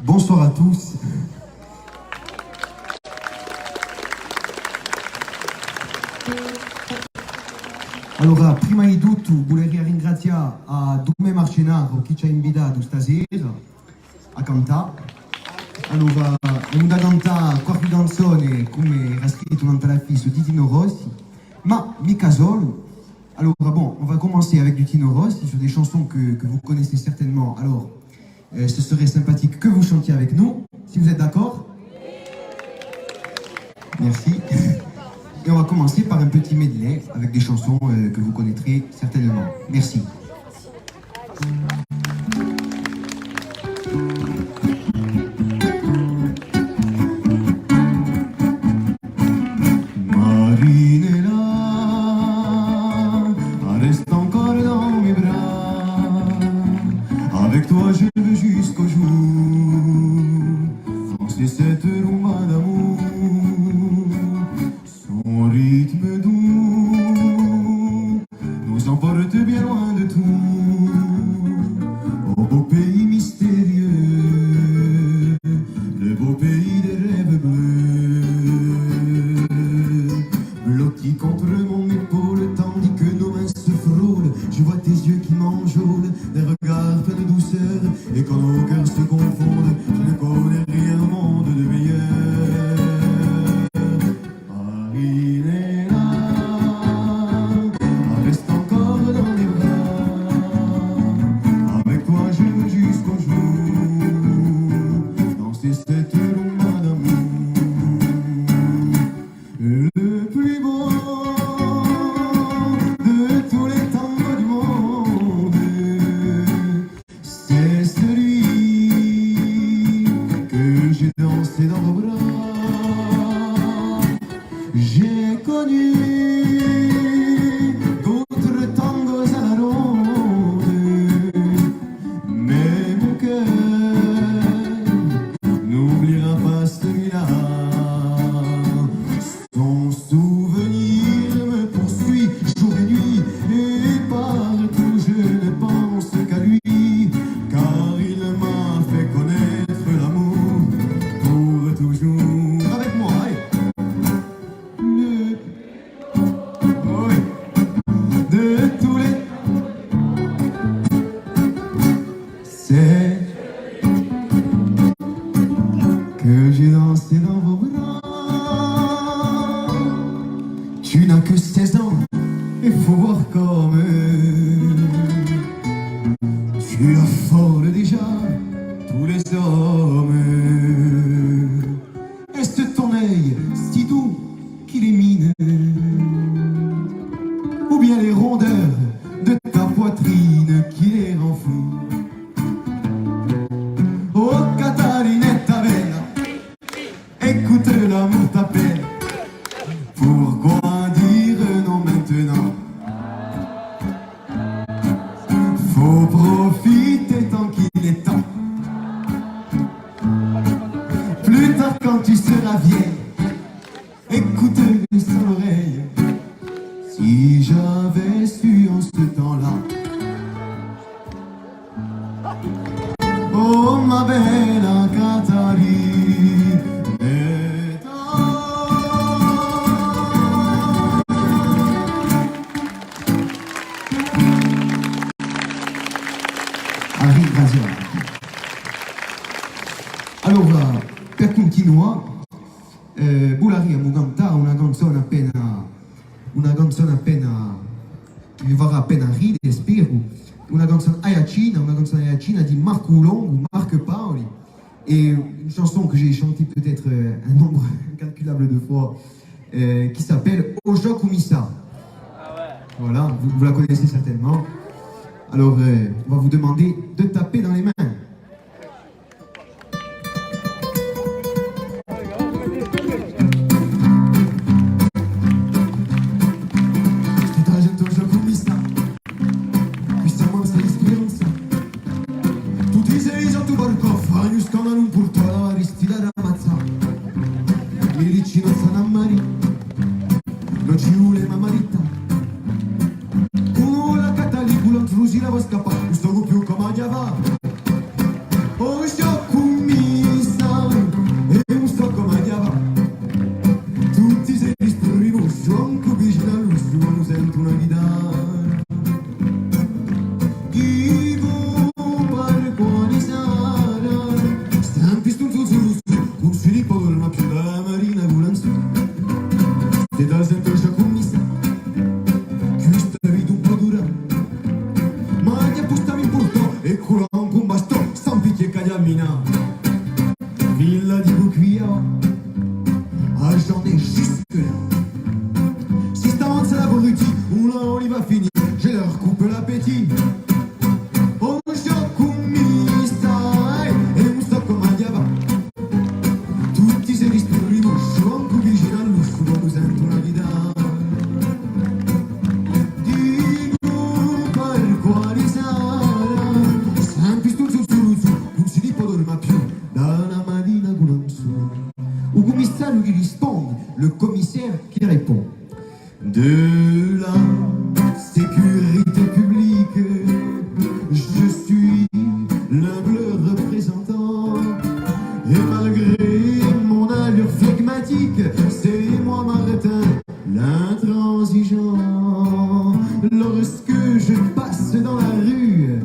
Bonsoir à tous. Allora, prima di tutto volevo ringraziare a Dume Marcenaro che ci ha invitato stasera a cantare. Allora, abbiamo da cantare qualche canzone come era scritto dans la fille su Titino Rossi, ma mica solo. Alors bon, on va commencer avec du Tino Rossi sur des chansons que vous connaissez certainement. Alors, ce serait sympathique que vous chantiez avec nous, si vous êtes d'accord. Merci. Et on va commencer par un petit medley avec des chansons que vous connaîtrez certainement. Merci. Avec toi je veux jusqu'au jour danser cette rumba d'amour, son rythme doux nous emporte bien loin de tout, au beau pays mystérieux, le beau pays des rêves bleus, blotti contre mon épaule tandis que nos mains se frôlent, je vois tes yeux qui m'enjôlent, des regards pleins de douceur, et quand nos cœurs se confondent, je ne connais rien au monde de meilleur. Marinella, reste encore dans mes bras, avec toi je veux jusqu'au jour danser cette rumba d'amour. Le plus beau de tous les tangos du monde, c'est celui que j'ai dansé dans vos bras. J'ai connu d'autres tangos à la ronde, mais mon cœur n'oubliera pas celui-là. Son souvenir me poursuit jour et nuit, et partout je ne pense qu'à lui, car il m'a fait connaître l'amour pour toujours. Avec moi, allez. Oui. De tous les... C'est que j'ai dansé dans vos bras. Tu n'as que 16 ans, et faut voir comme tu affoles déjà tous les hommes. Est-ce ton œil si doux qui les mine, ou bien les rondeurs de ta poitrine qui les rend fous? Oh Catalinetta bella, écoute l'amour t'appelle. Pourquoi dire non maintenant? Faut profiter tant qu'il est temps. Plus tard quand tu seras vieille, écoute son oreille. Si j'avais su en ce temps-là, oh ma bella Catalinetta. Allora, per continuare, Bulari abbiamo cantato una canzone appena che vi farà appena ridere, spero, una canzone ayacina di Marco Long ou Marc Paoli, et une chanson que j'ai chantée peut-être un nombre incalculable de fois, qui s'appelle Ojo Kumisa. Voilà, vous la connaissez certainement. Alors, on va vous demander de taper dans les mains. Cagliamina, Villa di Buquia, ah j'en ai jusque là. Si stanza l'abruti, là on y va finir, je leur coupe l'appétit. Oh scioccommista, e un sto come andiava. Tutti se ristori moscio, anche vicino all'uscio, quando sento una chitarra. Dico per quali sarà, sempre sto su, non si ne può dormire più, dalla mattina con un solo. Au commissaire qui risponde, le commissaire qui répond. De la sécurité publique, je suis l'humble représentant. Et malgré mon allure flegmatique, c'est moi Martin, l'intransigeant. Lorsque je passe dans la rue,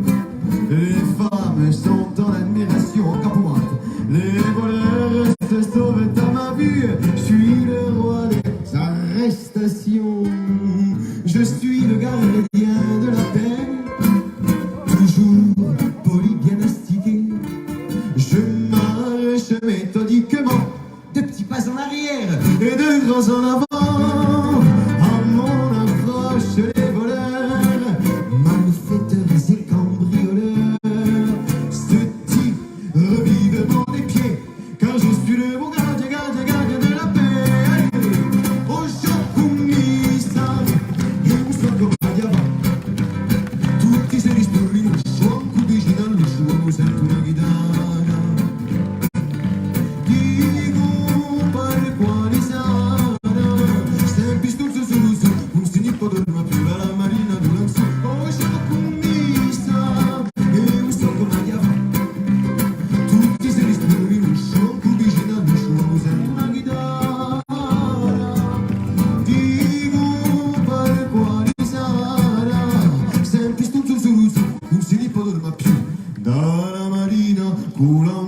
les femmes sont en admiration, en capointe. Les voleurs se sauvent à ma vue, je suis le roi des arrestations. Je suis le gardien de la paix, toujours poli, bien astiqué. Je marche méthodiquement, de petits pas en arrière et de grands en avant. À mon approche, les voleurs, malfaiteurs et cambrioleurs se tirent vivement des pieds, car je suis le bon gardien de la paix. Au scioccommista, e un sacco mangiava. Tutti se ristori in uscio, anche vicino all'uscio, mi sento una chitarra. Dico per quali sarà, sempre stuzzo su, non si ne può dormire più, la marina durante. Oh scioccommista, e un sacco mangiava. Tutti se ristori in uscio, anche vicino all'uscio, mi sento una chitarra. Dico per quali sarà, sempre stuzzo su, non si ne può dormire più, dalla marina con la